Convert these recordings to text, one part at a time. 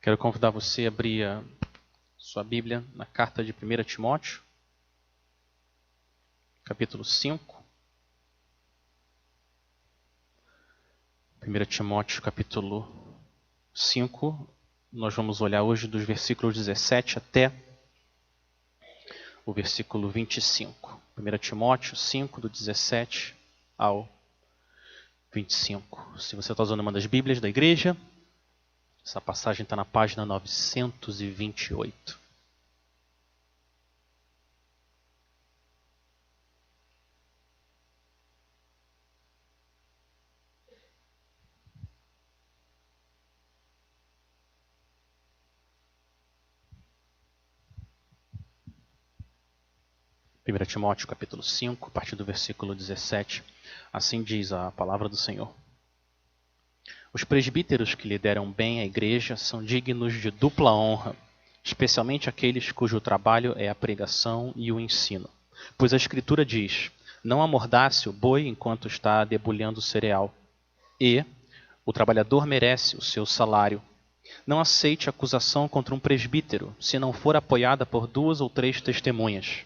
Quero convidar você a abrir a sua Bíblia na carta de 1 Timóteo, capítulo 5. 1 Timóteo, capítulo 5. Nós vamos olhar hoje dos versículos 17 até o versículo 25. 1 Timóteo 5, do 17 ao 25. Se você está usando uma das Bíblias da igreja, essa passagem está na página 928. Primeira Timóteo, capítulo 5, a partir do versículo 17. Assim diz a palavra do Senhor. Os presbíteros que lideram bem a igreja são dignos de dupla honra, especialmente aqueles cujo trabalho é a pregação e o ensino. Pois a Escritura diz: não amordace o boi enquanto está debulhando o cereal. E o trabalhador merece o seu salário. Não aceite acusação contra um presbítero, se não for apoiada por 2 ou 3 testemunhas.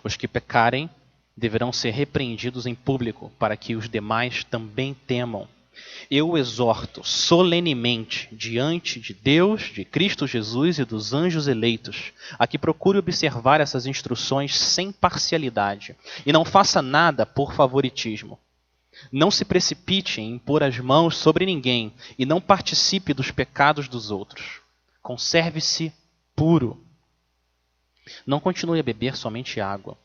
Os que pecarem deverão ser repreendidos em público, para que os demais também temam. Eu o exorto solenemente diante de Deus, de Cristo Jesus e dos anjos eleitos, a que procure observar essas instruções sem parcialidade e não faça nada por favoritismo. Não se precipite em impor as mãos sobre ninguém e não participe dos pecados dos outros. Conserve-se puro. Não continue a beber somente água.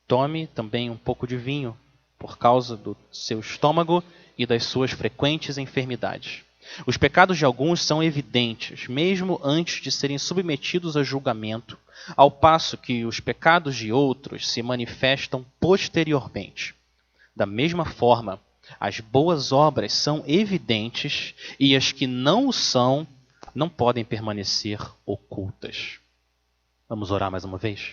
Tome também um pouco de vinho, por causa do seu estômago e das suas frequentes enfermidades. Os pecados de alguns são evidentes, mesmo antes de serem submetidos a julgamento, ao passo que os pecados de outros se manifestam posteriormente. Da mesma forma, as boas obras são evidentes e as que não o são não podem permanecer ocultas. Vamos orar mais uma vez?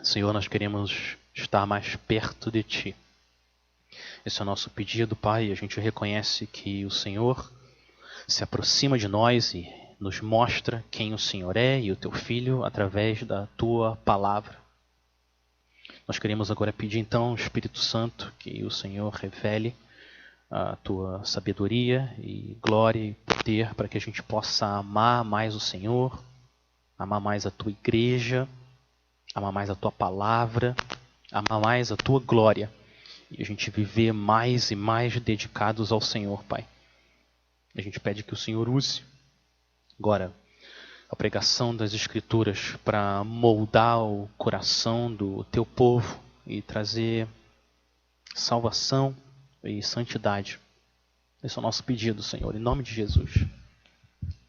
Senhor, nós queremos estar mais perto de Ti. Esse é o nosso pedido, Pai. A gente reconhece que o Senhor se aproxima de nós e nos mostra quem o Senhor é e o Teu Filho através da Tua palavra. Nós queremos agora pedir então, Espírito Santo, que o Senhor revele a Tua sabedoria e glória e poder para que a gente possa amar mais o Senhor, amar mais a Tua igreja, amar mais a Tua palavra, amar mais a Tua glória e a gente viver mais e mais dedicados ao Senhor, Pai. A gente pede que o Senhor use agora a pregação das Escrituras para moldar o coração do Teu povo e trazer salvação e santidade. Esse é o nosso pedido, Senhor, em nome de Jesus.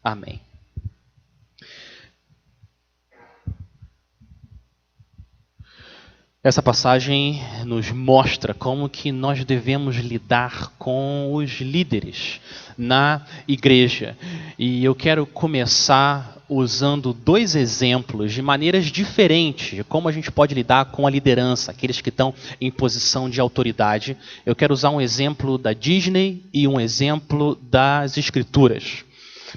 Amém. Essa passagem nos mostra como que nós devemos lidar com os líderes na igreja. E eu quero começar usando 2 exemplos de maneiras diferentes de como a gente pode lidar com a liderança, aqueles que estão em posição de autoridade. Eu quero usar um exemplo da Disney e um exemplo das Escrituras.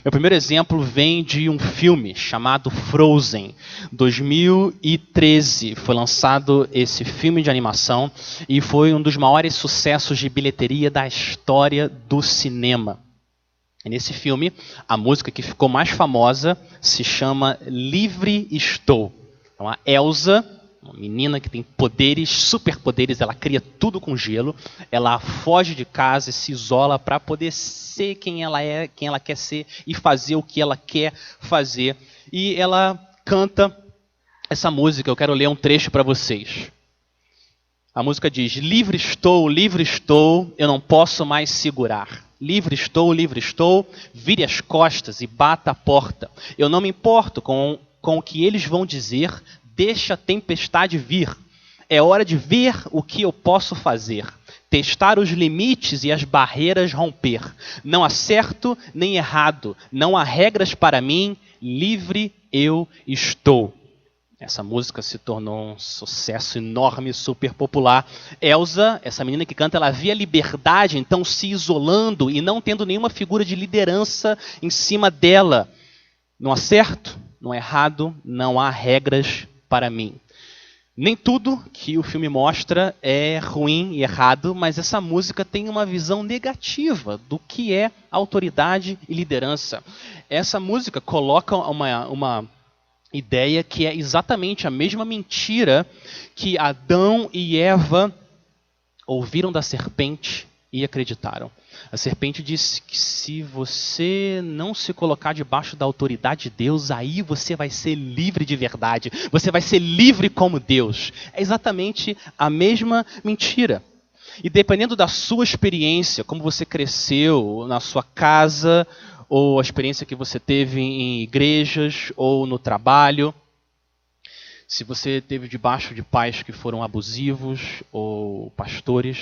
Meu primeiro exemplo vem de um filme chamado Frozen. 2013 foi lançado esse filme de animação e foi um dos maiores sucessos de bilheteria da história do cinema. E nesse filme, a música que ficou mais famosa se chama Livre Estou. Então a Elsa, uma menina que tem poderes, superpoderes, ela cria tudo com gelo, ela foge de casa e se isola para poder ser quem ela é, quem ela quer ser e fazer o que ela quer fazer. E ela canta essa música, eu quero ler um trecho para vocês. A música diz: livre estou, eu não posso mais segurar. Livre estou, vire as costas e bata a porta. Eu não me importo com o que eles vão dizer, deixa a tempestade vir. É hora de ver o que eu posso fazer. Testar os limites e as barreiras romper. Não há certo nem errado. Não há regras para mim. Livre eu estou. Essa música se tornou um sucesso enorme, super popular. Elsa, essa menina que canta, ela via liberdade, então se isolando e não tendo nenhuma figura de liderança em cima dela. Não há certo, não há errado, não há regras para mim. Nem tudo que o filme mostra é ruim e errado, mas essa música tem uma visão negativa do que é autoridade e liderança. Essa música coloca uma ideia que é exatamente a mesma mentira que Adão e Eva ouviram da serpente e acreditaram. A serpente disse que se você não se colocar debaixo da autoridade de Deus, aí você vai ser livre de verdade. Você vai ser livre como Deus. É exatamente a mesma mentira. E dependendo da sua experiência, como você cresceu na sua casa, ou a experiência que você teve em igrejas, ou no trabalho, se você teve debaixo de pais que foram abusivos, ou pastores,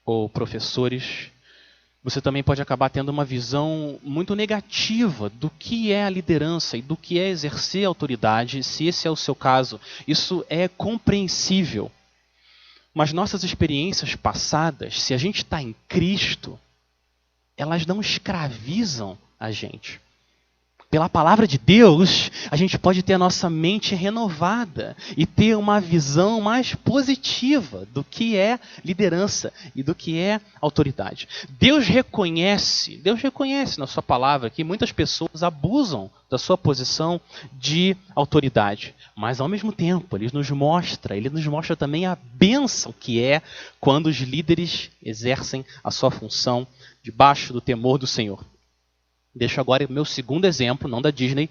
ou professores, você também pode acabar tendo uma visão muito negativa do que é a liderança e do que é exercer a autoridade, se esse é o seu caso. Isso é compreensível. Mas nossas experiências passadas, se a gente está em Cristo, elas não escravizam a gente. Pela palavra de Deus, a gente pode ter a nossa mente renovada e ter uma visão mais positiva do que é liderança e do que é autoridade. Deus reconhece na sua palavra que muitas pessoas abusam da sua posição de autoridade. Mas ao mesmo tempo, Ele nos mostra também a bênção que é quando os líderes exercem a sua função debaixo do temor do Senhor. Deixo agora o meu segundo exemplo, não da Disney,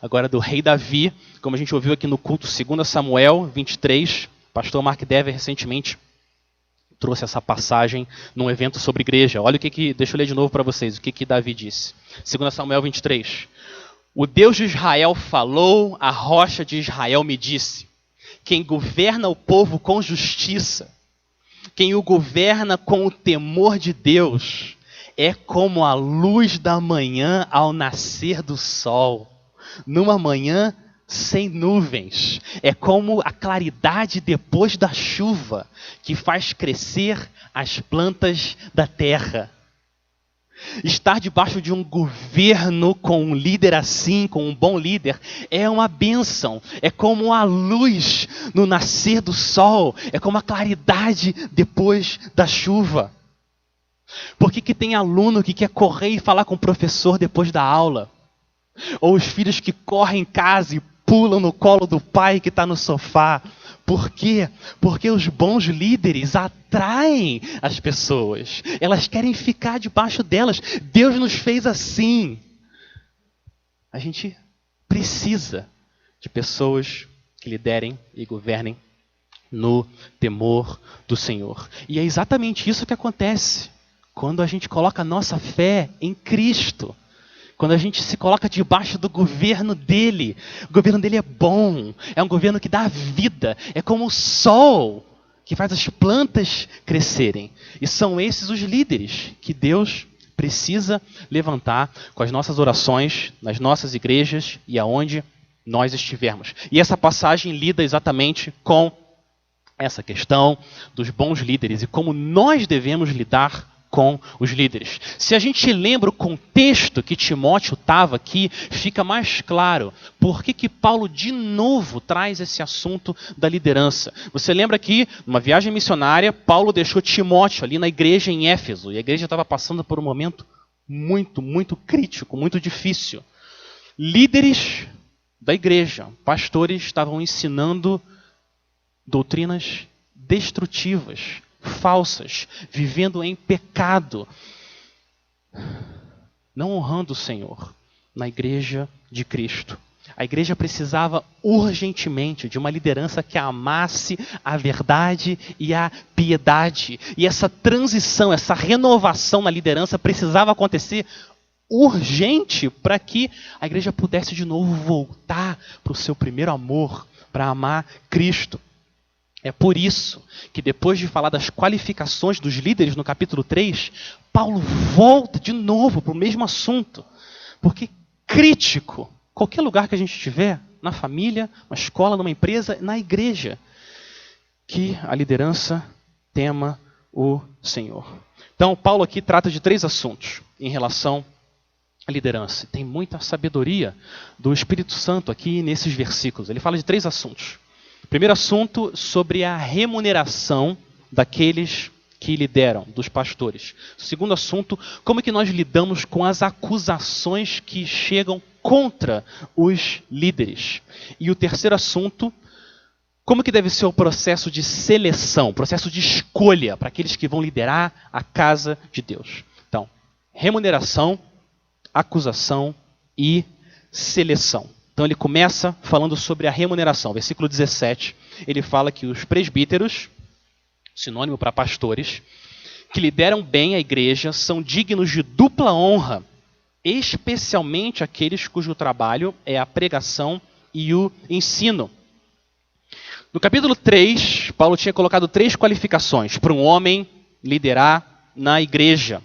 agora do rei Davi, como a gente ouviu aqui no culto 2 Samuel 23. O pastor Mark Dever recentemente trouxe essa passagem num evento sobre igreja. Olha deixa eu ler de novo para vocês o que Davi disse. 2 Samuel 23. O Deus de Israel falou, a rocha de Israel me disse: quem governa o povo com justiça, quem o governa com o temor de Deus, é como a luz da manhã ao nascer do sol, numa manhã sem nuvens. É como a claridade depois da chuva, que faz crescer as plantas da terra. Estar debaixo de um governo com um líder assim, com um bom líder, é uma bênção. É como a luz no nascer do sol, é como a claridade depois da chuva. Por que tem aluno que quer correr e falar com o professor depois da aula? Ou os filhos que correm em casa e pulam no colo do pai que está no sofá? Por quê? Porque os bons líderes atraem as pessoas. Elas querem ficar debaixo delas. Deus nos fez assim. A gente precisa de pessoas que liderem e governem no temor do Senhor. E é exatamente isso que acontece quando a gente coloca a nossa fé em Cristo. Quando a gente se coloca debaixo do governo dele. O governo dele é bom. É um governo que dá vida. É como o sol que faz as plantas crescerem. E são esses os líderes que Deus precisa levantar com as nossas orações, nas nossas igrejas e aonde nós estivermos. E essa passagem lida exatamente com essa questão dos bons líderes e como nós devemos lidar com os líderes. Se a gente lembra o contexto que Timóteo estava aqui, fica mais claro por que Paulo de novo traz esse assunto da liderança. Você lembra que, numa viagem missionária, Paulo deixou Timóteo ali na igreja em Éfeso, e a igreja estava passando por um momento muito, muito crítico, muito difícil. Líderes da igreja, pastores, estavam ensinando doutrinas destrutivas, falsas, vivendo em pecado, não honrando o Senhor na igreja de Cristo. A igreja precisava urgentemente de uma liderança que amasse a verdade e a piedade. E essa transição, essa renovação na liderança precisava acontecer urgente para que a igreja pudesse de novo voltar para o seu primeiro amor, para amar Cristo. É por isso que depois de falar das qualificações dos líderes no capítulo 3, Paulo volta de novo para o mesmo assunto. Porque crítico, qualquer lugar que a gente estiver, na família, na escola, numa empresa, na igreja. Que a liderança tema o Senhor. Então, Paulo aqui trata de 3 assuntos em relação à liderança. Tem muita sabedoria do Espírito Santo aqui nesses versículos. Ele fala de 3 assuntos. Primeiro assunto, sobre a remuneração daqueles que lideram, dos pastores. Segundo assunto, como é que nós lidamos com as acusações que chegam contra os líderes. E o terceiro assunto, como que deve ser o processo de seleção, processo de escolha para aqueles que vão liderar a casa de Deus. Então, remuneração, acusação e seleção. Então ele começa falando sobre a remuneração. Versículo 17, ele fala que os presbíteros, sinônimo para pastores, que lideram bem a igreja, são dignos de dupla honra, especialmente aqueles cujo trabalho é a pregação e o ensino. No capítulo 3, Paulo tinha colocado 3 qualificações para um homem liderar na igreja: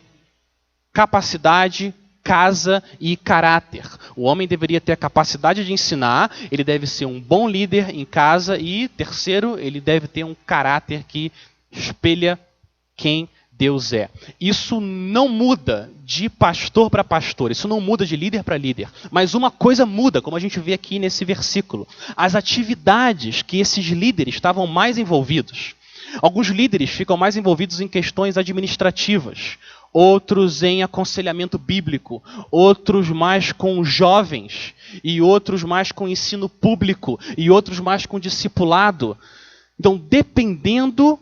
capacidade, casa e caráter. O homem deveria ter a capacidade de ensinar, ele deve ser um bom líder em casa e, terceiro, ele deve ter um caráter que espelha quem Deus é. Isso não muda de pastor para pastor, isso não muda de líder para líder, mas uma coisa muda, como a gente vê aqui nesse versículo: as atividades que esses líderes estavam mais envolvidos. Alguns líderes ficam mais envolvidos em questões administrativas, outros em aconselhamento bíblico, outros mais com jovens, e outros mais com ensino público, e outros mais com discipulado. Então, dependendo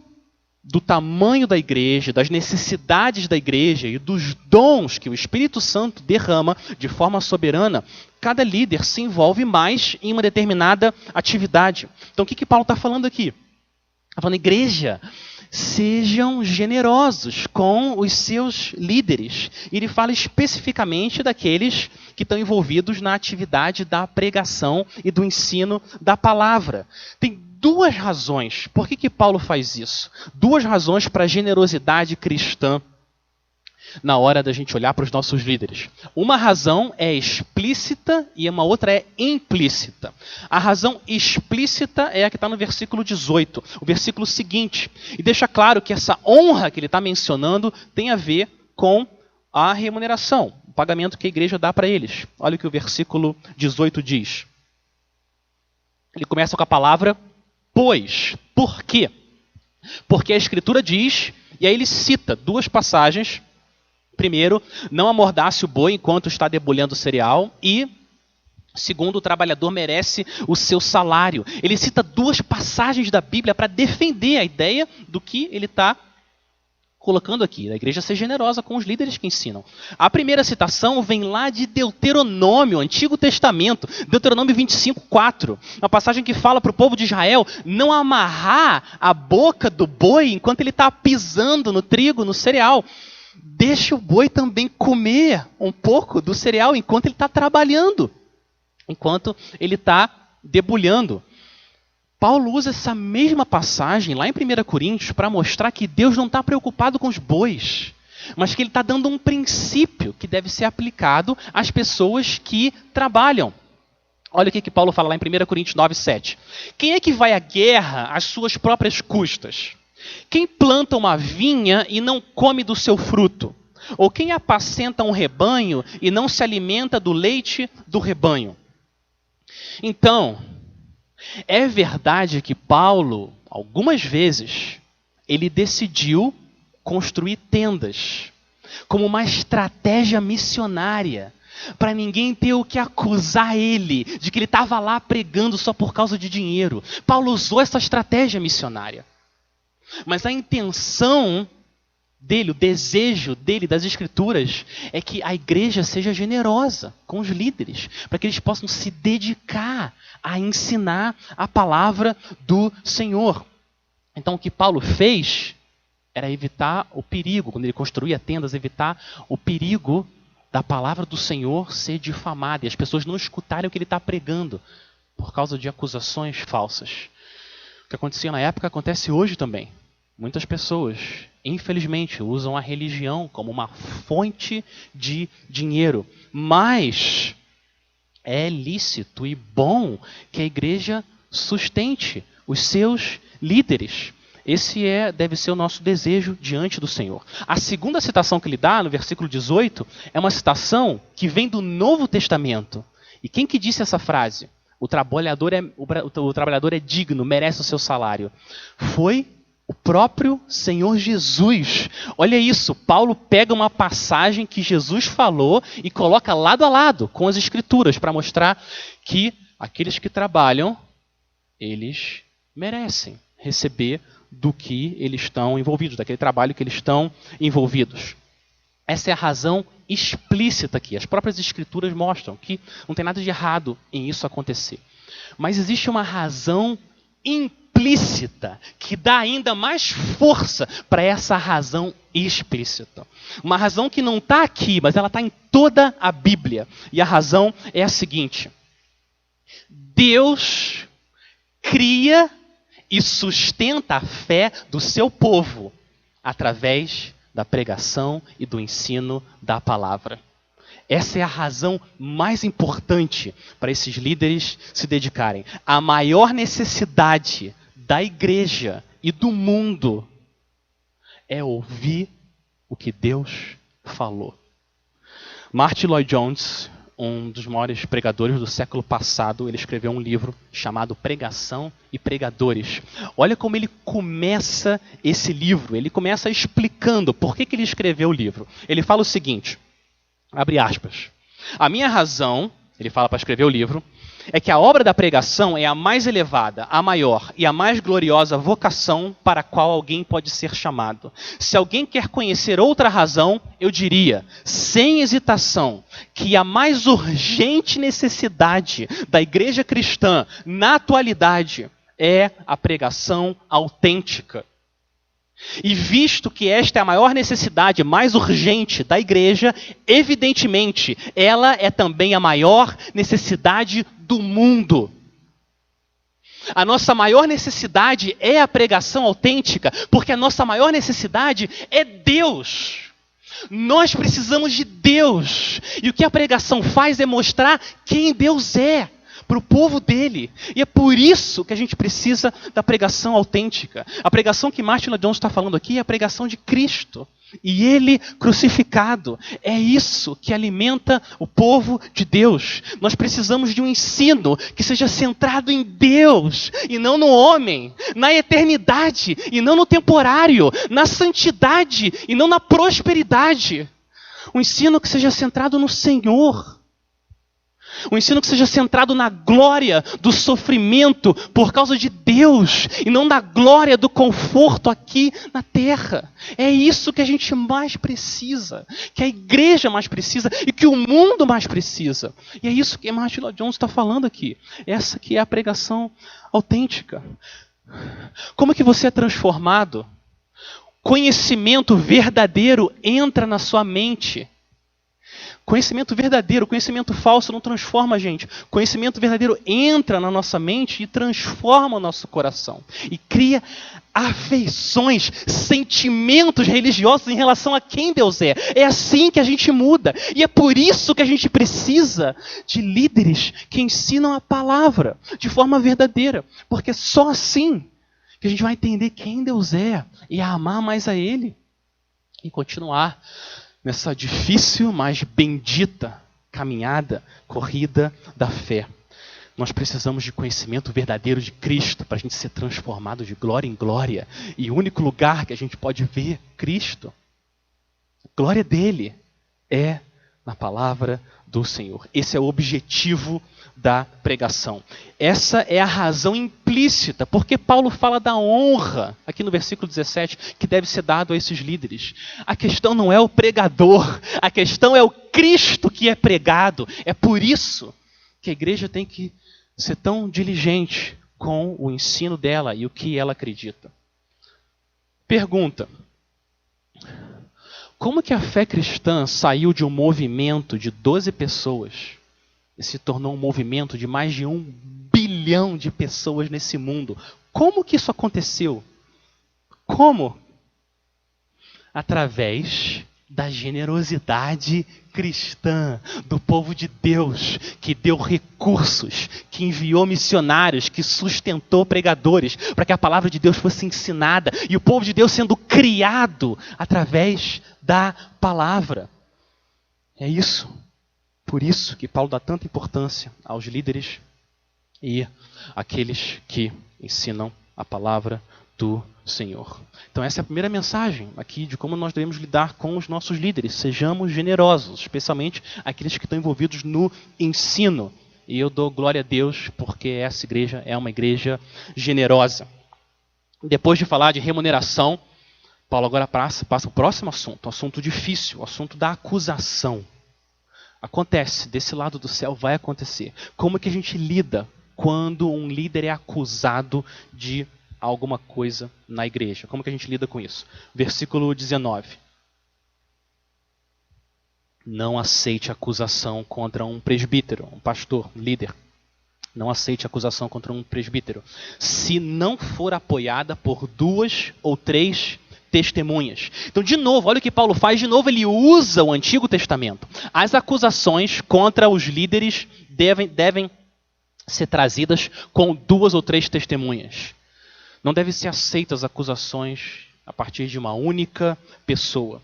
do tamanho da igreja, das necessidades da igreja e dos dons que o Espírito Santo derrama de forma soberana, cada líder se envolve mais em uma determinada atividade. Então, o que Paulo está falando aqui? Está falando, igreja, sejam generosos com os seus líderes. E ele fala especificamente daqueles que estão envolvidos na atividade da pregação e do ensino da palavra. Tem 2 razões. Por que Paulo faz isso? 2 razões para a generosidade cristã na hora da gente olhar para os nossos líderes. Uma razão é explícita e uma outra é implícita. A razão explícita é a que está no versículo 18, o versículo seguinte. E deixa claro que essa honra que ele está mencionando tem a ver com a remuneração, o pagamento que a igreja dá para eles. Olha o que o versículo 18 diz. Ele começa com a palavra pois. Por quê? Porque a Escritura diz, e aí ele cita 2 passagens. Primeiro, não amordace o boi enquanto está debulhando o cereal. E, segundo, o trabalhador merece o seu salário. Ele cita 2 passagens da Bíblia para defender a ideia do que ele está colocando aqui. A igreja ser generosa com os líderes que ensinam. A primeira citação vem lá de Deuteronômio, Antigo Testamento. Deuteronômio 25:4. Uma passagem que fala para o povo de Israel não amarrar a boca do boi enquanto ele está pisando no trigo, no cereal. Deixa o boi também comer um pouco do cereal enquanto ele está trabalhando, enquanto ele está debulhando. Paulo usa essa mesma passagem lá em 1 Coríntios para mostrar que Deus não está preocupado com os bois, mas que ele está dando um princípio que deve ser aplicado às pessoas que trabalham. Olha o que Paulo fala lá em 1 Coríntios 9:7. Quem é que vai à guerra às suas próprias custas? Quem planta uma vinha e não come do seu fruto? Ou quem apacenta um rebanho e não se alimenta do leite do rebanho? Então, é verdade que Paulo, algumas vezes, ele decidiu construir tendas como uma estratégia missionária, para ninguém ter o que acusar ele de que ele estava lá pregando só por causa de dinheiro. Paulo usou essa estratégia missionária. Mas a intenção dele, o desejo dele das Escrituras, é que a igreja seja generosa com os líderes, para que eles possam se dedicar a ensinar a palavra do Senhor. Então o que Paulo fez era evitar o perigo, quando ele construía tendas, evitar o perigo da palavra do Senhor ser difamada e as pessoas não escutarem o que ele está pregando por causa de acusações falsas. O que acontecia na época acontece hoje também. Muitas pessoas, infelizmente, usam a religião como uma fonte de dinheiro. Mas é lícito e bom que a igreja sustente os seus líderes. Esse deve ser o nosso desejo diante do Senhor. A segunda citação que ele dá, no versículo 18, é uma citação que vem do Novo Testamento. E quem que disse essa frase? O trabalhador é digno, merece o seu salário. Foi o próprio Senhor Jesus. Olha isso, Paulo pega uma passagem que Jesus falou e coloca lado a lado com as Escrituras para mostrar que aqueles que trabalham, eles merecem receber do que eles estão envolvidos, daquele trabalho que eles estão envolvidos. Essa é a razão explícita aqui. As próprias Escrituras mostram que não tem nada de errado em isso acontecer. Mas existe uma razão implícita que dá ainda mais força para essa razão explícita. Uma razão que não está aqui, mas ela está em toda a Bíblia. E a razão é a seguinte: Deus cria e sustenta a fé do seu povo através da pregação e do ensino da palavra. Essa é a razão mais importante para esses líderes se dedicarem. A maior necessidade da igreja e do mundo é ouvir o que Deus falou. Martyn Lloyd-Jones, um dos maiores pregadores do século passado, ele escreveu um livro chamado Pregação e Pregadores. Olha como ele começa esse livro. Ele começa explicando por que ele escreveu o livro. Ele fala o seguinte, abre aspas, a minha razão, ele fala para escrever o livro, é que a obra da pregação é a mais elevada, a maior e a mais gloriosa vocação para a qual alguém pode ser chamado. Se alguém quer conhecer outra razão, eu diria, sem hesitação, que a mais urgente necessidade da igreja cristã na atualidade é a pregação autêntica. E visto que esta é a maior necessidade, mais urgente da igreja, evidentemente, ela é também a maior necessidade do mundo. A nossa maior necessidade é a pregação autêntica, porque a nossa maior necessidade é Deus. Nós precisamos de Deus. E o que a pregação faz é mostrar quem Deus é para o povo dele. E é por isso que a gente precisa da pregação autêntica. A pregação que Martyn Lloyd-Jones está falando aqui é a pregação de Cristo. E ele crucificado. É isso que alimenta o povo de Deus. Nós precisamos de um ensino que seja centrado em Deus e não no homem, na eternidade e não no temporário, na santidade e não na prosperidade. Um ensino que seja centrado no Senhor. Um ensino que seja centrado na glória do sofrimento por causa de Deus e não na glória do conforto aqui na terra. É isso que a gente mais precisa, que a igreja mais precisa e que o mundo mais precisa. E é isso que Martyn Lloyd-Jones está falando aqui. Essa que é a pregação autêntica. Como que você é transformado? Conhecimento verdadeiro entra na sua mente. Conhecimento verdadeiro, conhecimento falso não transforma a gente. Conhecimento verdadeiro entra na nossa mente e transforma o nosso coração. E cria afeições, sentimentos religiosos em relação a quem Deus é. É assim que a gente muda. E é por isso que a gente precisa de líderes que ensinam a palavra de forma verdadeira. Porque só assim que a gente vai entender quem Deus é e a amar mais a Ele. E continuar nessa difícil, mas bendita caminhada, corrida da fé. Nós precisamos de conhecimento verdadeiro de Cristo para a gente ser transformado de glória em glória. E o único lugar que a gente pode ver Cristo, a glória dele, é na palavra do Senhor. Esse é o objetivo da pregação. Essa é a razão implícita, porque Paulo fala da honra, aqui no versículo 17, que deve ser dado a esses líderes. A questão não é o pregador, a questão é o Cristo que é pregado. É por isso que a igreja tem que ser tão diligente com o ensino dela e o que ela acredita. Pergunta: como que a fé cristã saiu de um movimento de 12 pessoas e se tornou um movimento de mais de 1 bilhão de pessoas nesse mundo? Como que isso aconteceu? Como? Através da generosidade cristã, do povo de Deus, que deu recursos, que enviou missionários, que sustentou pregadores, para que a palavra de Deus fosse ensinada, e o povo de Deus sendo criado através da palavra. É isso. Por isso que Paulo dá tanta importância aos líderes e àqueles que ensinam a palavra do Senhor. Então essa é a primeira mensagem aqui de como nós devemos lidar com os nossos líderes. Sejamos generosos, especialmente aqueles que estão envolvidos no ensino. E eu dou glória a Deus porque essa igreja é uma igreja generosa. Depois de falar de remuneração, Paulo agora passa para o próximo assunto, um assunto difícil, o assunto da acusação. Acontece, desse lado do céu vai acontecer. Como que a gente lida quando um líder é acusado de alguma coisa na igreja? Como que a gente lida com isso? Versículo 19. Não aceite acusação contra um presbítero, um pastor, um líder. Não aceite acusação contra um presbítero, se não for apoiada por 2 ou 3 testemunhas. Então, de novo, olha o que Paulo faz. De novo, ele usa o Antigo Testamento. As acusações contra os líderes devem ser trazidas com 2 ou 3 testemunhas. Não devem ser aceitas acusações a partir de uma única pessoa.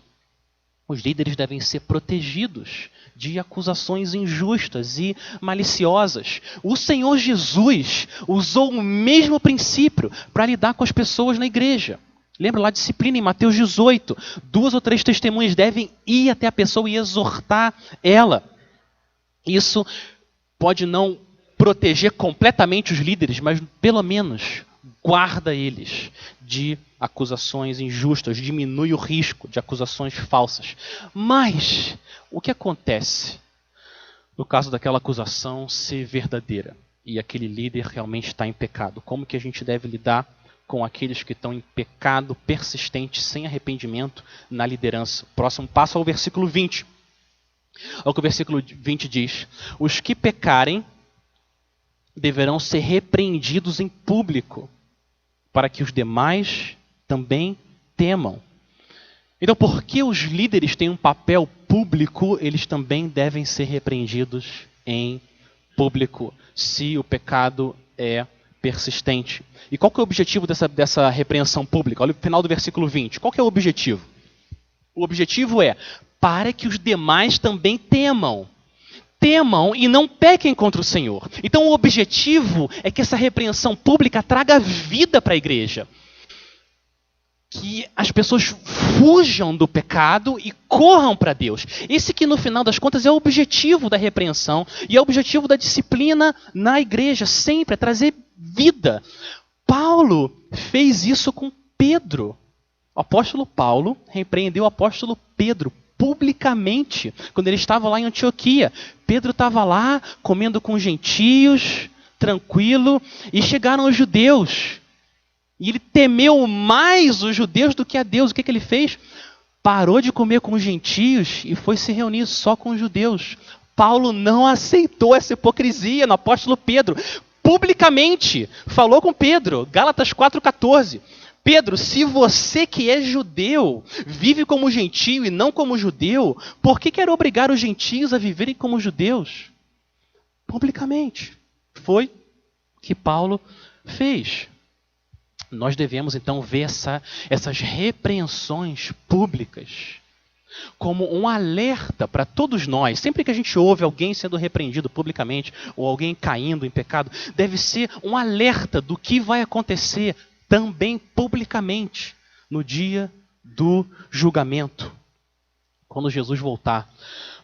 Os líderes devem ser protegidos de acusações injustas e maliciosas. O Senhor Jesus usou o mesmo princípio para lidar com as pessoas na igreja. Lembra lá a disciplina em Mateus 18. 2 ou 3 testemunhas devem ir até a pessoa e exortar ela. Isso pode não proteger completamente os líderes, mas pelo menos guarda eles de acusações injustas, diminui o risco de acusações falsas. Mas o que acontece no caso daquela acusação ser verdadeira e aquele líder realmente está em pecado? Como que a gente deve lidar com aqueles que estão em pecado persistente, sem arrependimento na liderança? Próximo passo é o versículo 20. Olha o que o versículo 20 diz: os que pecarem deverão ser repreendidos em público, para que os demais também temam. Então, porque os líderes têm um papel público, eles também devem ser repreendidos em público, se o pecado é persistente. E qual que é o objetivo dessa repreensão pública? Olha o final do versículo 20. Qual que é o objetivo? O objetivo é para que os demais também temam. Temam e não pequem contra o Senhor. Então o objetivo é que essa repreensão pública traga vida para a igreja. Que as pessoas fujam do pecado e corram para Deus. Esse que no final das contas é o objetivo da repreensão e é o objetivo da disciplina na igreja. Sempre é trazer vida. Paulo fez isso com Pedro. O apóstolo Paulo repreendeu o apóstolo Pedro publicamente, quando ele estava lá em Antioquia. Pedro estava lá, comendo com gentios, tranquilo, e chegaram os judeus. E ele temeu mais os judeus do que a Deus. O que ele fez? Parou de comer com os gentios e foi se reunir só com os judeus. Paulo não aceitou essa hipocrisia no apóstolo Pedro. Publicamente, falou com Pedro, Gálatas 4,14. Pedro, se você que é judeu vive como gentio e não como judeu, por que quer obrigar os gentios a viverem como judeus? Publicamente. Foi o que Paulo fez. Nós devemos então ver essas repreensões públicas como um alerta para todos nós. Sempre que a gente ouve alguém sendo repreendido publicamente ou alguém caindo em pecado, deve ser um alerta do que vai acontecer também publicamente no dia do julgamento. Quando Jesus voltar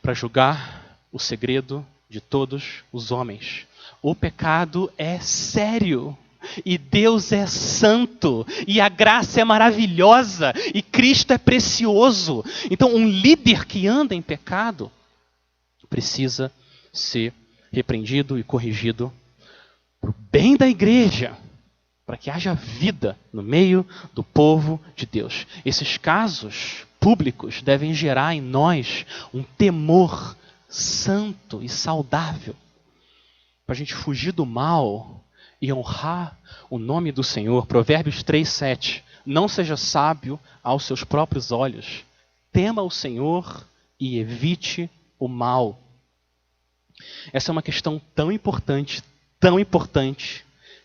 para julgar o segredo de todos os homens. O pecado é sério. E Deus é santo. E a graça é maravilhosa. E Cristo é precioso. Então um líder que anda em pecado precisa ser repreendido e corrigido para o bem da igreja, para que haja vida no meio do povo de Deus. Esses casos públicos devem gerar em nós um temor santo e saudável, para a gente fugir do mal e honrar o nome do Senhor. Provérbios 3:7. Não seja sábio aos seus próprios olhos. tema o Senhor e evite o mal. Essa é uma questão tão importante,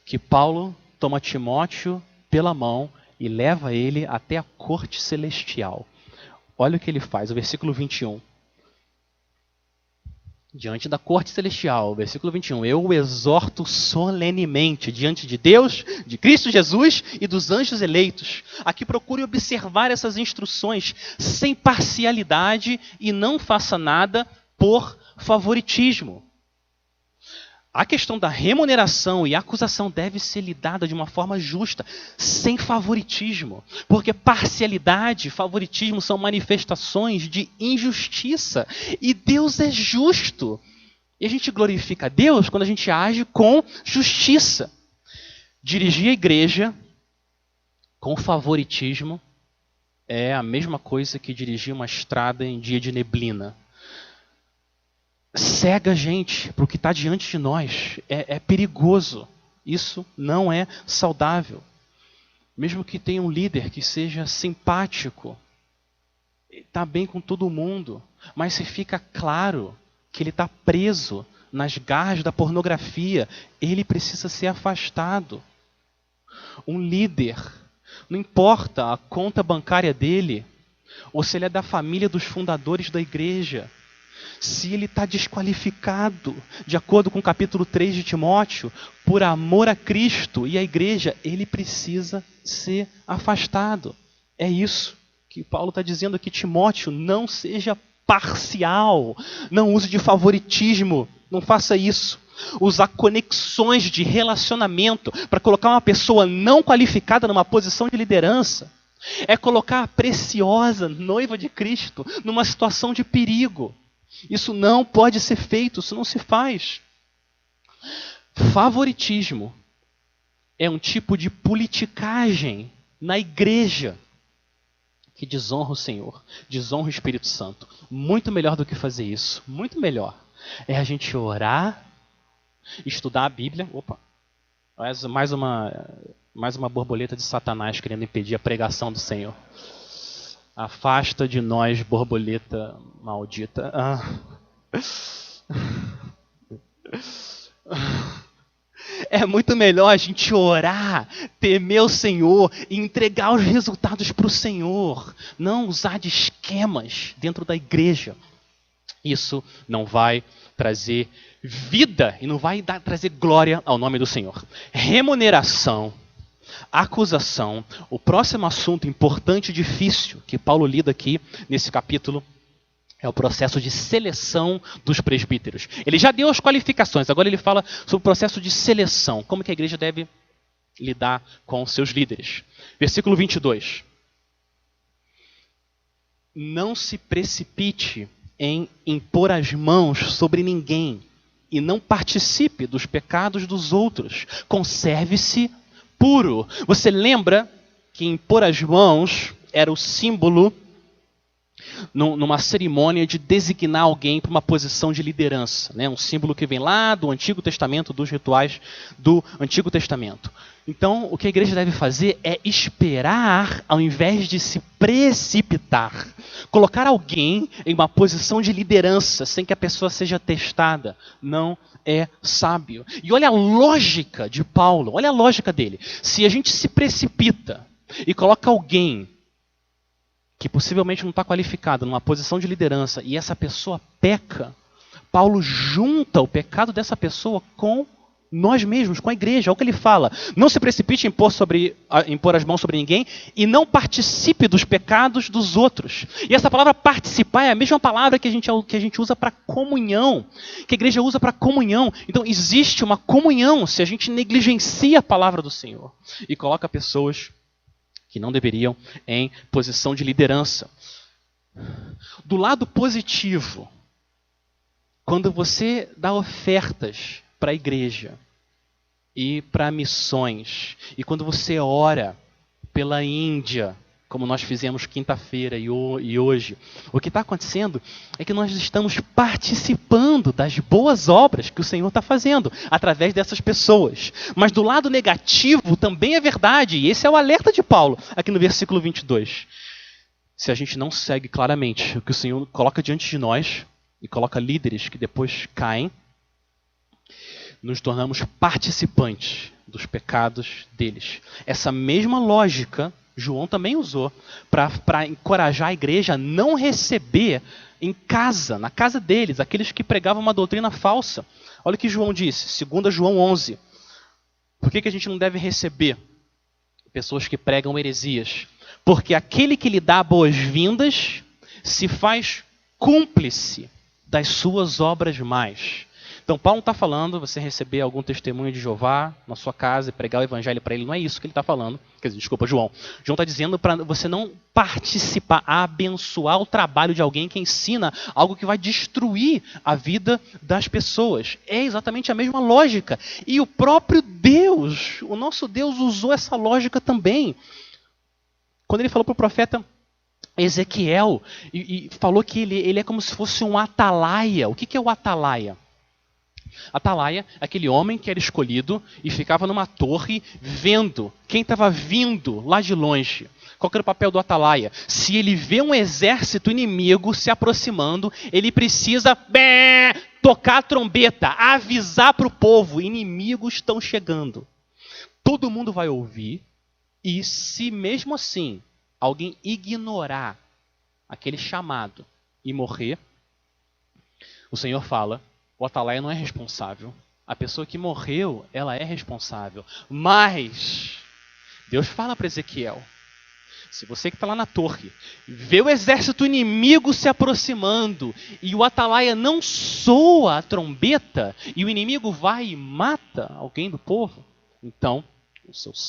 que Paulo toma Timóteo pela mão e leva ele até a corte celestial. Olha o que ele faz, o versículo 21. Diante da corte celestial, versículo 21. Eu o exorto solenemente diante de Deus, de Cristo Jesus e dos anjos eleitos, a que procure observar essas instruções sem parcialidade e não faça nada por favoritismo. A questão da remuneração e acusação deve ser lidada de uma forma justa, sem favoritismo. Porque parcialidade e favoritismo são manifestações de injustiça. E Deus é justo. E a gente glorifica a Deus quando a gente age com justiça. Dirigir a igreja com favoritismo é a mesma coisa que dirigir uma estrada em dia de neblina. Cega a gente para o que está diante de nós. É perigoso. Isso não é saudável. Mesmo que tenha um líder que seja simpático, está bem com todo mundo, mas se fica claro que ele está preso nas garras da pornografia, ele precisa ser afastado. Um líder, não importa a conta bancária dele, ou se ele é da família dos fundadores da igreja, se ele está desqualificado, de acordo com o capítulo 3 de Timóteo, por amor a Cristo e a igreja, ele precisa ser afastado. É isso que Paulo está dizendo aqui, Timóteo, não seja parcial, não use de favoritismo, não faça isso. Usar conexões de relacionamento para colocar uma pessoa não qualificada numa posição de liderança é colocar a preciosa noiva de Cristo numa situação de perigo. Isso não pode ser feito, isso não se faz. Favoritismo é um tipo de politicagem na igreja que desonra o Senhor, desonra o Espírito Santo. Muito melhor do que fazer isso, muito melhor, é a gente orar, estudar a Bíblia. Opa, mais uma borboleta de Satanás querendo impedir a pregação do Senhor. Afasta de nós, borboleta maldita. É muito melhor a gente orar, temer o Senhor e entregar os resultados para o Senhor. Não usar de esquemas dentro da igreja. Isso não vai trazer vida e não vai trazer glória ao nome do Senhor. Remuneração. Acusação, o próximo assunto importante e difícil que Paulo lida aqui nesse capítulo é o processo de seleção dos presbíteros. Ele já deu as qualificações, agora ele fala sobre o processo de seleção, como que a igreja deve lidar com seus líderes. Versículo 22. Não se precipite em impor as mãos sobre ninguém e não participe dos pecados dos outros. Conserve-se puro. Você lembra que impor as mãos era o símbolo numa cerimônia de designar alguém para uma posição de liderança, né? Um símbolo que vem lá do Antigo Testamento, dos rituais do Antigo Testamento. Então, o que a igreja deve fazer é esperar ao invés de se precipitar. Colocar alguém em uma posição de liderança sem que a pessoa seja testada não é sábio. E olha a lógica de Paulo, olha a lógica dele. Se a gente se precipita e coloca alguém que possivelmente não está qualificado numa posição de liderança e essa pessoa peca, Paulo junta o pecado dessa pessoa com nós mesmos, com a igreja. É o que ele fala. Não se precipite em impor as mãos sobre ninguém e não participe dos pecados dos outros. E essa palavra participar é a mesma palavra que a gente usa para comunhão, que a igreja usa para comunhão. Então existe uma comunhão se a gente negligencia a palavra do Senhor e coloca pessoas que não deveriam em posição de liderança. Do lado positivo, quando você dá ofertas para a igreja e para missões, e quando você ora pela Índia, como nós fizemos quinta-feira e hoje, o que está acontecendo é que nós estamos participando das boas obras que o Senhor está fazendo através dessas pessoas. Mas do lado negativo também é verdade, e esse é o alerta de Paulo aqui no versículo 22. se a gente não segue claramente o que o Senhor coloca diante de nós e coloca líderes que depois caem, nos tornamos participantes dos pecados deles. Essa mesma lógica João também usou para encorajar a igreja a não receber em casa, na casa deles, aqueles que pregavam uma doutrina falsa. Olha o que João disse, 2 João 11. Por que a gente não deve receber pessoas que pregam heresias? Porque aquele que lhe dá boas-vindas se faz cúmplice das suas obras más. Então Paulo não está falando você receber algum testemunho de Jeová na sua casa e pregar o evangelho para ele. Não é isso que ele está falando. Quer dizer, desculpa, João. João está dizendo para você não participar, abençoar o trabalho de alguém que ensina algo que vai destruir a vida das pessoas. É exatamente a mesma lógica. E o próprio Deus, o nosso Deus usou essa lógica também. Quando ele falou para o profeta Ezequiel e falou que ele é como se fosse um atalaia. O que é o atalaia? Atalaia é aquele homem que era escolhido e ficava numa torre vendo quem estava vindo lá de longe. Qual que era o papel do atalaia? Se ele vê um exército inimigo se aproximando, ele precisa tocar a trombeta, avisar para o povo, inimigos estão chegando. Todo mundo vai ouvir e se mesmo assim alguém ignorar aquele chamado e morrer, o Senhor fala, o atalaia não é responsável. A pessoa que morreu, ela é responsável. Mas Deus fala para Ezequiel, se você que está lá na torre, vê o exército inimigo se aproximando e o atalaia não soa a trombeta e o inimigo vai e mata alguém do povo, então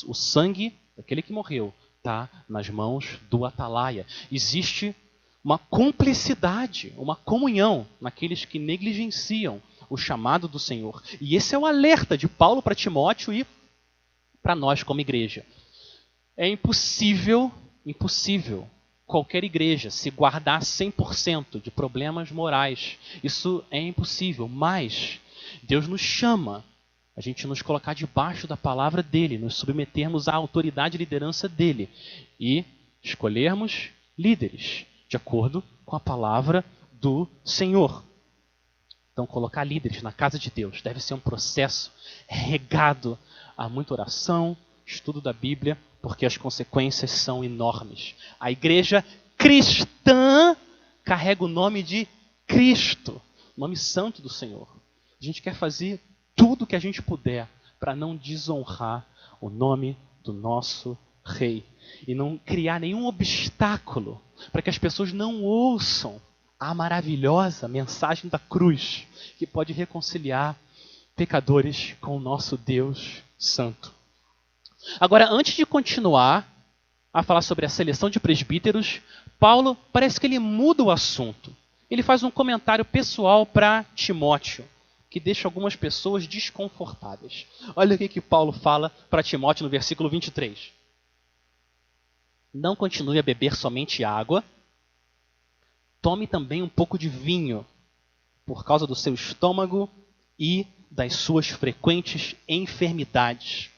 o sangue daquele que morreu está nas mãos do atalaia. Existe uma cumplicidade, uma comunhão naqueles que negligenciam o chamado do Senhor. E esse é o alerta de Paulo para Timóteo e para nós como igreja. É impossível qualquer igreja se guardar 100% de problemas morais. Isso é impossível, mas Deus nos chama a gente nos colocar debaixo da palavra dele, nos submetermos à autoridade e liderança dele e escolhermos líderes de acordo com a palavra do Senhor. Então, colocar líderes na casa de Deus deve ser um processo regado a muita oração, estudo da Bíblia, porque as consequências são enormes. A igreja cristã carrega o nome de Cristo, nome santo do Senhor. A gente quer fazer tudo o que a gente puder para não desonrar o nome do nosso Rei e não criar nenhum obstáculo para que as pessoas não ouçam a maravilhosa mensagem da cruz que pode reconciliar pecadores com o nosso Deus Santo. Agora, antes de continuar a falar sobre a seleção de presbíteros, Paulo parece que ele muda o assunto. Ele faz um comentário pessoal para Timóteo, que deixa algumas pessoas desconfortáveis. Olha o que Paulo fala para Timóteo no versículo 23. Não continue a beber somente água, tome também um pouco de vinho, por causa do seu estômago e das suas frequentes enfermidades.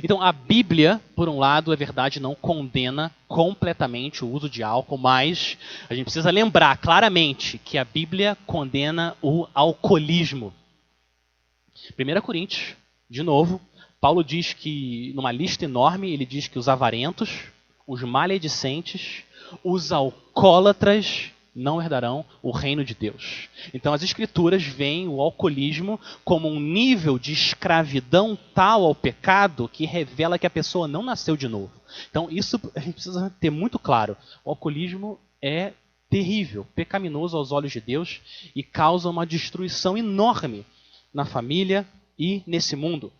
Então, a Bíblia, por um lado, é verdade, não condena completamente o uso de álcool, mas a gente precisa lembrar claramente que a Bíblia condena o alcoolismo. 1 Coríntios, de novo, Paulo diz que, numa lista enorme, ele diz que os avarentos, os maledicentes, os alcoólatras não herdarão o reino de Deus. Então as escrituras veem o alcoolismo como um nível de escravidão tal ao pecado que revela que a pessoa não nasceu de novo. Então isso a gente precisa ter muito claro. O alcoolismo é terrível, pecaminoso aos olhos de Deus e causa uma destruição enorme na família e nesse mundo.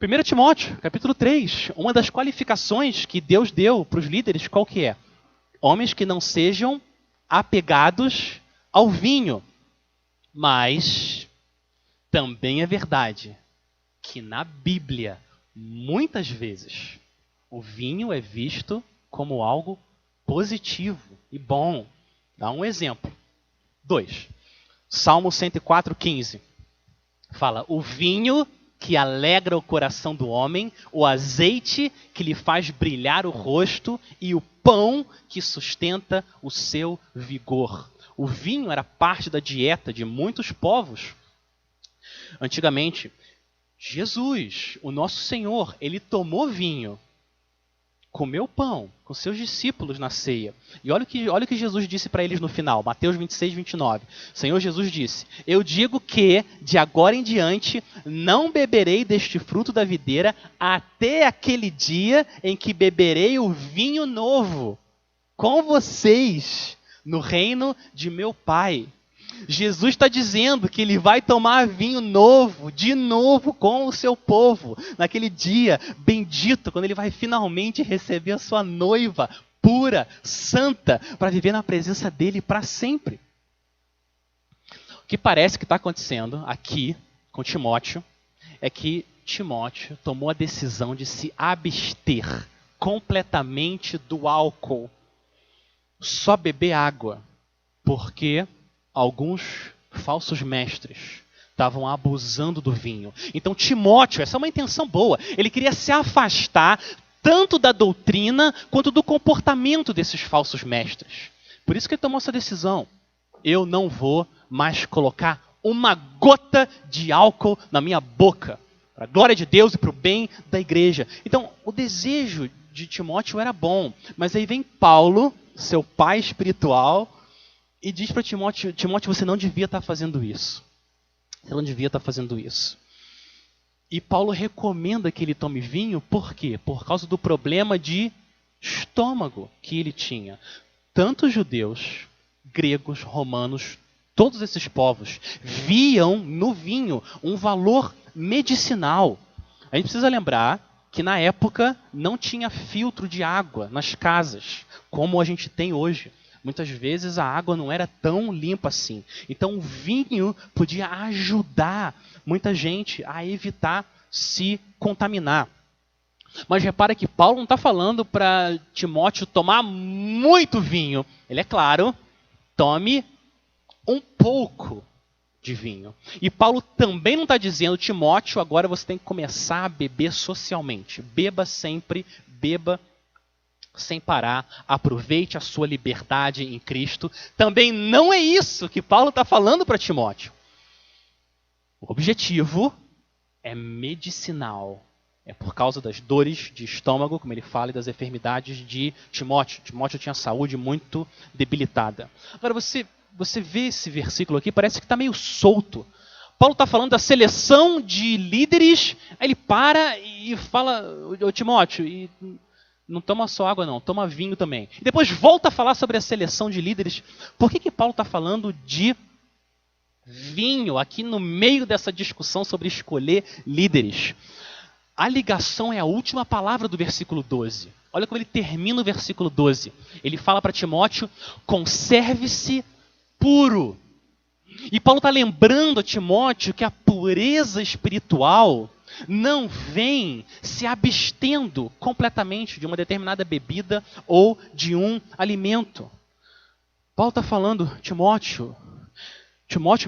1 Timóteo, capítulo 3, uma das qualificações que Deus deu para os líderes, qual que é? Homens que não sejam apegados ao vinho. Mas também é verdade que na Bíblia, muitas vezes, o vinho é visto como algo positivo e bom. Dá um exemplo. 2. Salmo 104:15. Fala, o vinho que alegra o coração do homem, o azeite que lhe faz brilhar o rosto e o pão que sustenta o seu vigor. O vinho era parte da dieta de muitos povos. Antigamente, Jesus, o nosso Senhor, ele tomou vinho, comeu pão com seus discípulos na ceia. E olha o que Jesus disse para eles no final, Mateus 26, 29. O Senhor Jesus disse: eu digo que, de agora em diante, não beberei deste fruto da videira até aquele dia em que beberei o vinho novo com vocês no reino de meu Pai. Jesus está dizendo que ele vai tomar vinho novo, de novo com o seu povo, naquele dia bendito, quando ele vai finalmente receber a sua noiva pura, santa, para viver na presença dele para sempre. O que parece que está acontecendo aqui com Timóteo é que Timóteo tomou a decisão de se abster completamente do álcool, só beber água, porque alguns falsos mestres estavam abusando do vinho. Então Timóteo, essa é uma intenção boa, ele queria se afastar tanto da doutrina quanto do comportamento desses falsos mestres. Por isso que ele tomou essa decisão. Eu não vou mais colocar uma gota de álcool na minha boca, para a glória de Deus e para o bem da igreja. Então o desejo de Timóteo era bom, mas aí vem Paulo, seu pai espiritual, e diz para Timóteo: Timóteo, você não devia estar fazendo isso. Você não devia estar fazendo isso. E Paulo recomenda que ele tome vinho, por quê? Por causa do problema de estômago que ele tinha. Tanto judeus, gregos, romanos, todos esses povos viam no vinho um valor medicinal. A gente precisa lembrar que na época não tinha filtro de água nas casas, como a gente tem hoje. Muitas vezes a água não era tão limpa assim. Então o vinho podia ajudar muita gente a evitar se contaminar. Mas repara que Paulo não está falando para Timóteo tomar muito vinho. Ele é claro, tome um pouco de vinho. E Paulo também não está dizendo: Timóteo, agora você tem que começar a beber socialmente. Beba sempre, beba sem parar, aproveite a sua liberdade em Cristo. Também não é isso que Paulo está falando para Timóteo. O objetivo é medicinal. É por causa das dores de estômago, como ele fala, e das enfermidades de Timóteo. Timóteo tinha saúde muito debilitada. Agora você vê esse versículo aqui, parece que está meio solto. Paulo está falando da seleção de líderes, aí ele para e fala: ô Timóteo, e não toma só água não, toma vinho também. E depois volta a falar sobre a seleção de líderes. Por que Paulo está falando de vinho aqui no meio dessa discussão sobre escolher líderes? A ligação é a última palavra do versículo 12. Olha como ele termina o versículo 12. Ele fala para Timóteo: conserve-se puro. E Paulo está lembrando a Timóteo que a pureza espiritual não vem se abstendo completamente de uma determinada bebida ou de um alimento. Paulo está falando: Timóteo,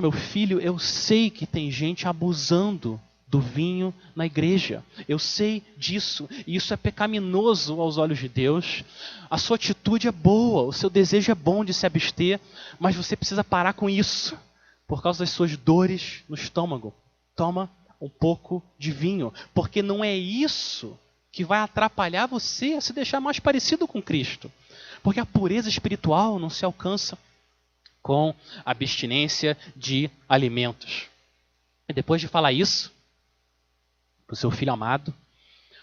meu filho, eu sei que tem gente abusando do vinho na igreja. Eu sei disso, e isso é pecaminoso aos olhos de Deus. A sua atitude é boa, o seu desejo é bom de se abster, mas você precisa parar com isso, por causa das suas dores no estômago. Toma um pouco de vinho, porque não é isso que vai atrapalhar você a se deixar mais parecido com Cristo. Porque a pureza espiritual não se alcança com abstinência de alimentos. E depois de falar isso para o seu filho amado,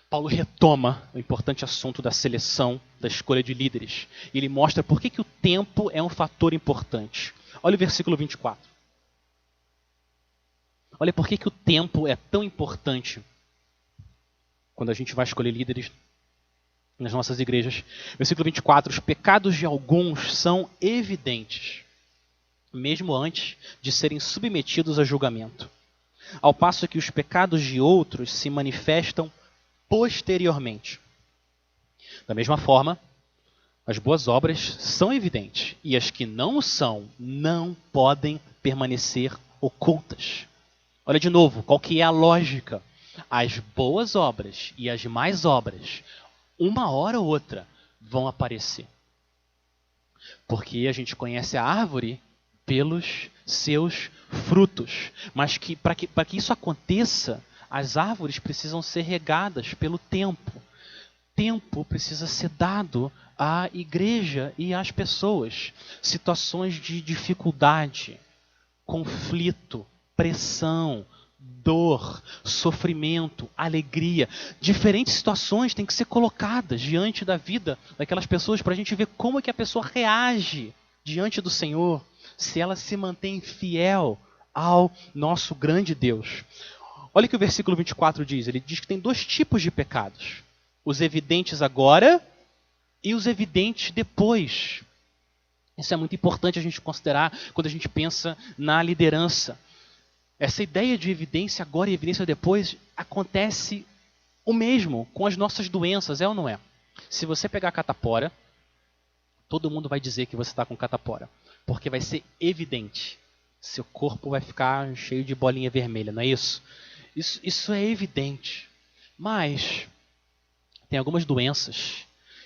Paulo retoma o importante assunto da seleção, da escolha de líderes. E ele mostra por que o tempo é um fator importante. Olha o versículo 24. Olha por que o tempo é tão importante quando a gente vai escolher líderes nas nossas igrejas. Versículo 24. Os pecados de alguns são evidentes, mesmo antes de serem submetidos a julgamento, ao passo que os pecados de outros se manifestam posteriormente. Da mesma forma, as boas obras são evidentes, e as que não o são não podem permanecer ocultas. Olha de novo, qual que é a lógica? as boas obras e as más obras, uma hora ou outra, vão aparecer. Porque a gente conhece a árvore pelos seus frutos. Mas para que isso aconteça, as árvores precisam ser regadas pelo tempo. Tempo precisa ser dado à igreja e às pessoas. Situações de dificuldade, conflito, pressão, dor, sofrimento, alegria. Diferentes situações têm que ser colocadas diante da vida daquelas pessoas para a gente ver como é que a pessoa reage diante do Senhor, se ela se mantém fiel ao nosso grande Deus. Olha o que o versículo 24 diz. Ele diz que tem dois tipos de pecados. Os evidentes agora e os evidentes depois. Isso é muito importante a gente considerar quando a gente pensa na liderança. Essa ideia de evidência agora e evidência depois acontece o mesmo com as nossas doenças, é ou não é? Se você pegar catapora, todo mundo vai dizer que você está com catapora, porque vai ser evidente. Seu corpo vai ficar cheio de bolinha vermelha, não é isso? Isso é evidente. Mas tem algumas doenças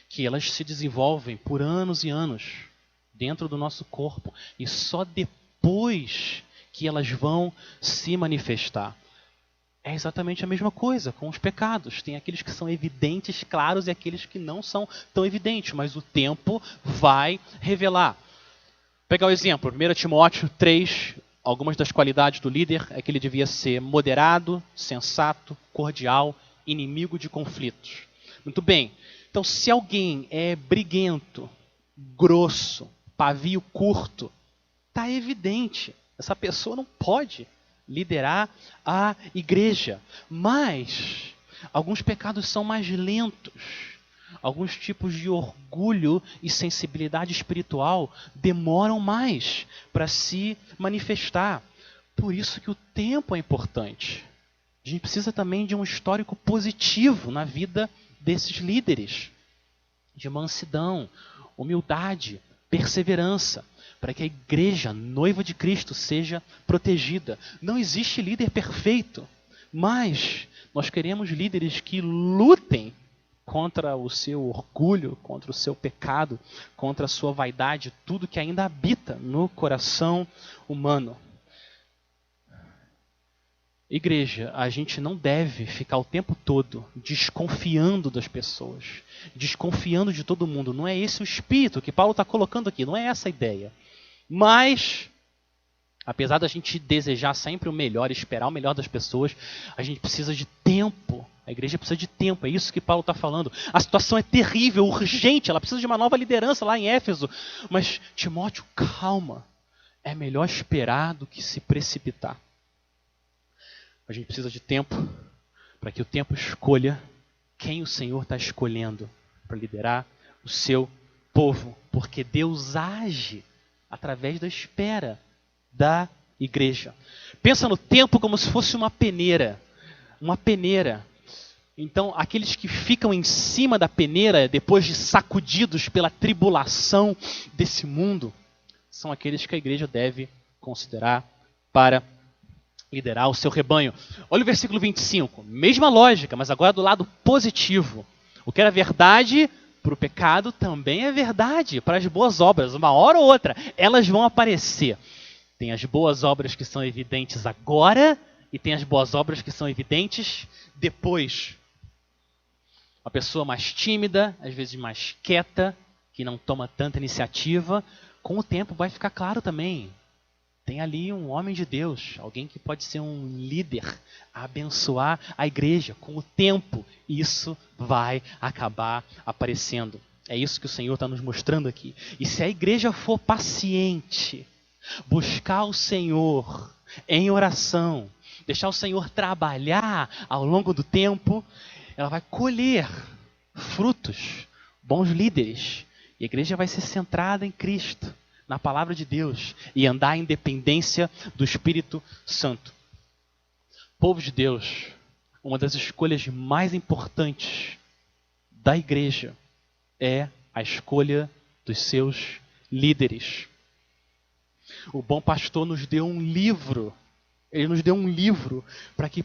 que elas se desenvolvem por anos e anos dentro do nosso corpo e só depois que elas vão se manifestar. É exatamente a mesma coisa com os pecados. Tem aqueles que são evidentes, claros, e aqueles que não são tão evidentes, mas o tempo vai revelar. Vou pegar o exemplo, 1 Timóteo 3, algumas das qualidades do líder é que ele devia ser moderado, sensato, cordial, inimigo de conflitos. Muito bem, então se alguém é briguento, grosso, pavio curto, está evidente. Essa pessoa não pode liderar a igreja. Mas alguns pecados são mais lentos. Alguns tipos de orgulho e sensibilidade espiritual demoram mais para se manifestar. Por isso que o tempo é importante. A gente precisa também de um histórico positivo na vida desses líderes. De mansidão, humildade, perseverança, para que a igreja, noiva de Cristo, seja protegida. Não existe líder perfeito, mas nós queremos líderes que lutem contra o seu orgulho, contra o seu pecado, contra a sua vaidade, tudo que ainda habita no coração humano. Igreja, a gente não deve ficar o tempo todo desconfiando das pessoas, desconfiando de todo mundo. Não é esse o espírito que Paulo está colocando aqui, não é essa a ideia. Mas, apesar da gente desejar sempre o melhor, esperar o melhor das pessoas, a gente precisa de tempo. A igreja precisa de tempo, é isso que Paulo está falando. A situação é terrível, urgente, ela precisa de uma nova liderança lá em Éfeso. Mas, Timóteo, calma. É melhor esperar do que se precipitar. A gente precisa de tempo para que o tempo escolha quem o Senhor está escolhendo para liderar o seu povo. Porque Deus age através da espera da igreja. Pensa no tempo como se fosse uma peneira. Uma peneira. Então, aqueles que ficam em cima da peneira, depois de sacudidos pela tribulação desse mundo, são aqueles que a igreja deve considerar para liderar o seu rebanho. Olha o versículo 25. Mesma lógica, mas agora do lado positivo. O que era verdade para o pecado também é verdade para as boas obras. Uma hora ou outra, elas vão aparecer. Tem as boas obras que são evidentes agora e tem as boas obras que são evidentes depois. A pessoa mais tímida, às vezes mais quieta, que não toma tanta iniciativa, com o tempo vai ficar claro também. Tem ali um homem de Deus, alguém que pode ser um líder, a abençoar a igreja. Com o tempo, isso vai acabar aparecendo. É isso que o Senhor está nos mostrando aqui. E se a igreja for paciente, buscar o Senhor em oração, deixar o Senhor trabalhar ao longo do tempo, ela vai colher frutos, bons líderes. E a igreja vai ser centrada em Cristo, na palavra de Deus, e andar em dependência do Espírito Santo. Povo de Deus, uma das escolhas mais importantes da igreja é a escolha dos seus líderes. O bom pastor nos deu um livro Ele nos deu um livro para que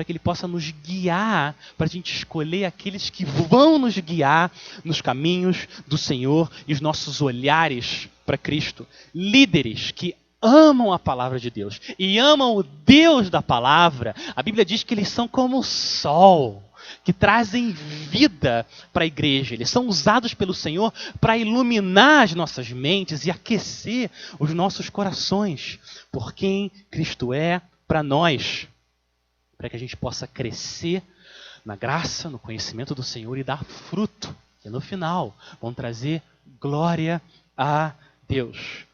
Ele possa nos guiar, para a gente escolher aqueles que vão nos guiar nos caminhos do Senhor e os nossos olhares para Cristo. Líderes que amam a palavra de Deus e amam o Deus da palavra. A Bíblia diz que eles são como o sol, que trazem vida para a igreja. Eles são usados pelo Senhor para iluminar as nossas mentes e aquecer os nossos corações por quem Cristo é para nós, para que a gente possa crescer na graça, no conhecimento do Senhor e dar fruto, que no final vão trazer glória a Deus.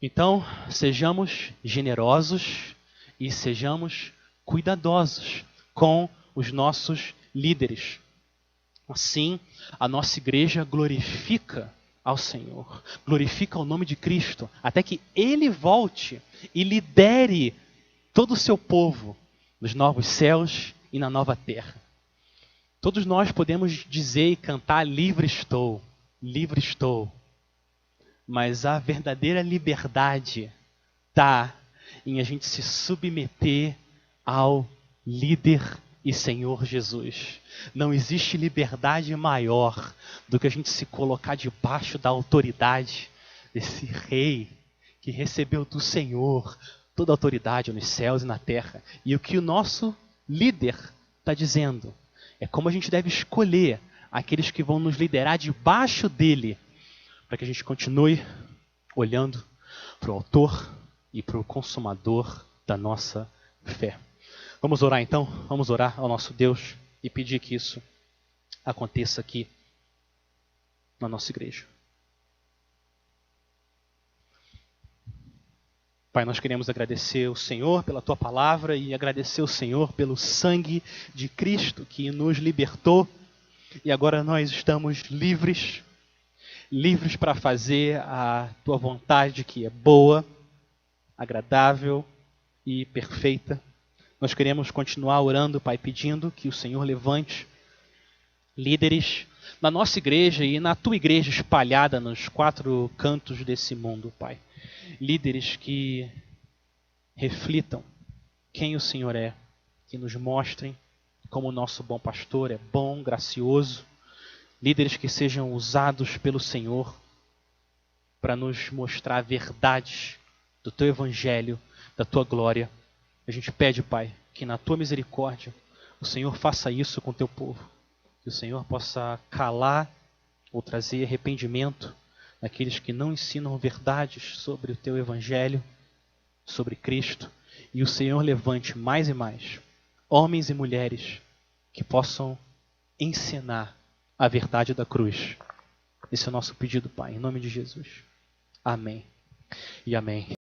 Então, sejamos generosos e sejamos cuidadosos com os nossos líderes. Assim, a nossa igreja glorifica ao Senhor, glorifica o nome de Cristo, até que Ele volte e lidere todo o seu povo nos novos céus e na nova terra. Todos nós podemos dizer e cantar: livre estou, mas a verdadeira liberdade está em a gente se submeter ao líder e Senhor Jesus. Não existe liberdade maior do que a gente se colocar debaixo da autoridade desse rei que recebeu do Senhor toda a autoridade nos céus e na terra. E o que o nosso líder está dizendo é como a gente deve escolher aqueles que vão nos liderar debaixo dele, para que a gente continue olhando para o autor e para o consumador da nossa fé. Vamos orar então? Vamos orar ao nosso Deus e pedir que isso aconteça aqui na nossa igreja. Pai, nós queremos agradecer o Senhor pela Tua palavra e agradecer o Senhor pelo sangue de Cristo que nos libertou e agora nós estamos livres para fazer a Tua vontade, que é boa, agradável e perfeita. Nós queremos continuar orando, Pai, pedindo que o Senhor levante líderes na nossa igreja e na Tua igreja espalhada nos 4 cantos desse mundo, Pai. Líderes que reflitam quem o Senhor é, que nos mostrem como o nosso bom pastor é bom, gracioso. Líderes que sejam usados pelo Senhor para nos mostrar verdades do Teu Evangelho, da Tua glória. A gente pede, Pai, que na Tua misericórdia o Senhor faça isso com o Teu povo. Que o Senhor possa calar ou trazer arrependimento naqueles que não ensinam verdades sobre o Teu Evangelho, sobre Cristo. E o Senhor levante mais e mais homens e mulheres que possam ensinar a verdade da cruz. Esse é o nosso pedido, Pai, em nome de Jesus. Amém e amém.